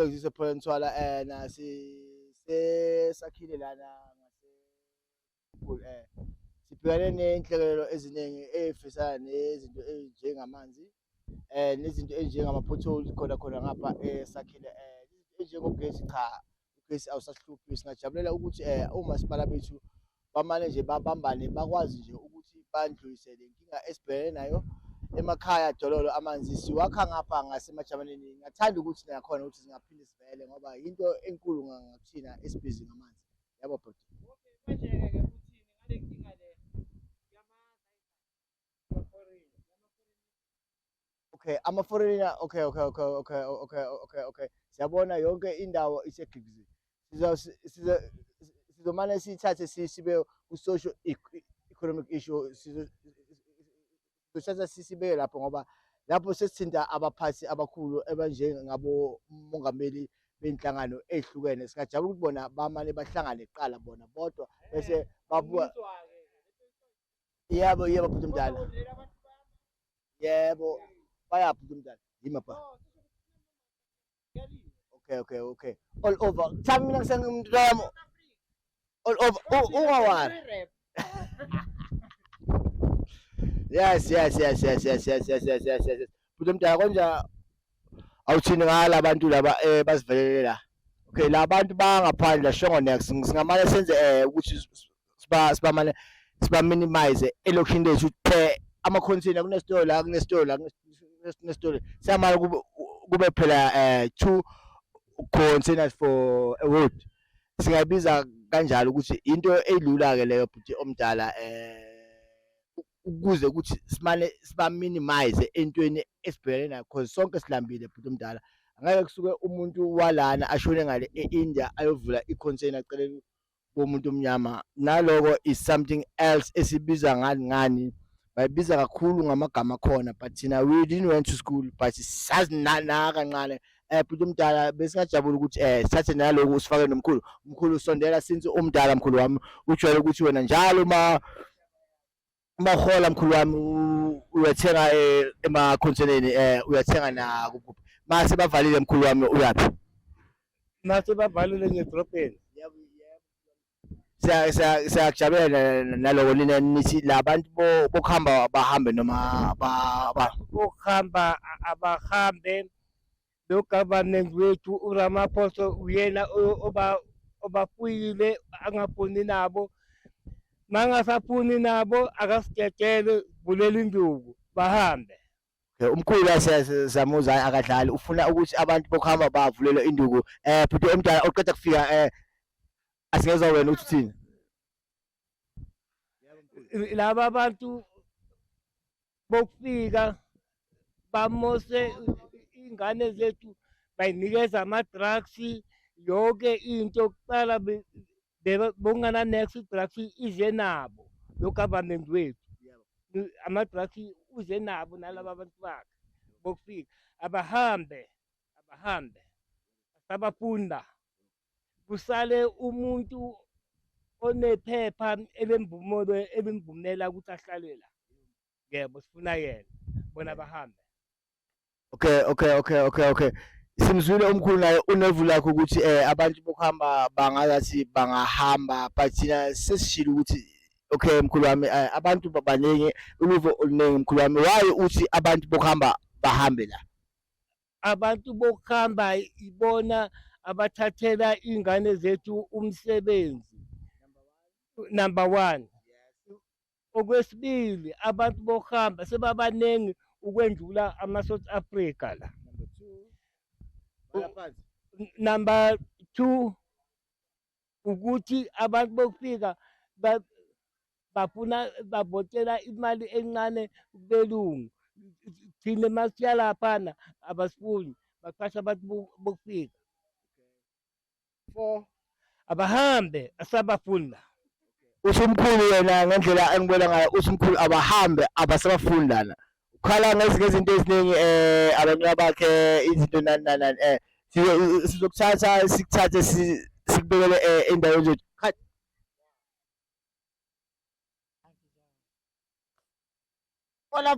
sibhekisise phela Nthwala sakhile lana sibhekane ney'nhlekelelo eziningi ey'fisana nezinto ey'njengamanzi nezinto ey'njengama-potholes khona ngapha sakhile ey'njengogesi. Cha, ugesi awusasihluphi. Singajabulela ukuthi omasipala bethu bamane nje babambane bakwazi nje ukuthi bandlulise le nkinga esibhekene nayo emakhaya. Dololo amanzi siwakha ngapha ngasemajamaneni. Ngingathanda ukuthi nakhona ukuthi singaphinde sivele ngoba into enkulu ngakuthina esibhizi ngamanzi. Yabo bhuti. Okay, ama-foreigner, okay. Siyabona yonke indawo isegigizi. Sizomane siyithathe sibe ku-social economic issue. Sizothatha sibeke lapho ngoba lapho sesithinta abaphathi abakhulu abanjengabo mongameli bey'nhlangano ey'hlukene. Singajabula ukuthi bona bamane bahlangane kuqala bona bodwa bese babuka. Yebo bhuti mdala. Yebo bayaphi bhuti mdala? Yima bha. Okay. All over. Thami mina ngisengumuntu wami. All over. Ungawari. Yes. Bhuti mdala konja awuthini ngala bantu laba basivelele la. Okay, la bantu bangaphandle shongo next singamane senze ukuthi sibamane minimize elokhini lethu ama-container kunesitolo siyamala kube phela 2 containers for a road. Singabiza kanjalo ukuthi into elula-ke leyo bhuti omdala ukuze ukuthi simane siba-minimize entweni esibhekene nayo cause sonke silambile bhuti omdala. Angeke kusuke umuntu walana ashone ngale e-India ayovula i-container aceleni komuntu omnyama. Naloko is something else esibiza ngani bayibiza kakhulu ngamagama khona, but thina we didn't went to school but sazi na kancane. Bhuti omdala besingajabula ukuthi sithathe naloko usifake nomkhulu sondela since umdala mkhulu wami ujwayele ukuthi wena njalo mahola mkhulu wami uyathenga ema-containereni uyathenga na mase bavalile mkhulu wami uyaphi? Mase bavalile ngedrobheni. Siyakujabulela naloko nina nithi la bantu bokuhamba bahambe noma bokuhamba abahambe. Lo government wethu uRamaphosa uyena obafuyile angafuni nabo. Mangasafuni nabo akasidedele vulela induku bahambe. Umkhulu siyamuza akadlali ufuna ukuthi abantu bokuhamba bavulelwe induku. Bhuti omdala oqeda kufika asingezwa wena uthi uthini? Laba abantu bokufika bamose ingane zethu bayinikeza ama-drugs yonke into kuqala bongana next drugs ize nabo lo government wethu. Ama-drugs uze nabo nalaba abantu bakhe bokufika abahambe sabafunda kusale umuntu onephepha elimvumela ukuthi ahlale la. Yebo sifuna yena bona bahambe. Okay. Simzwile umkhulu naye unevu lakho ukuthi abantu bokuhamba bangathi bangahamba but thina sesishilo ukuthi okay mkhulu wami abantu baningi uluvo oluningi mkhulu wami. Why uthi abantu bokuhamba bahambe la? Abantu bokuhamba ibona abathathela ingane zethu umsebenzi. Number 1. Okwesibili abantu bokuhamba sebabaningi ukwendlula ama-South Africa la. Number 2 ukuthi abantu bokufika bafuna babotela imali encane kubelungu. Thina masiya laphana abasifuni baqasha abantu bokufika. 4 abahambe asabafunda. Usumkhulu yena ngendlela engibona ngayo usumkhulu abahambe abasabafuni lana. Ukhala ngezinto eziningi abantu bakhe izinto nani sizokuthatha sikuthathe sikubekele endaweni zethu. Hola,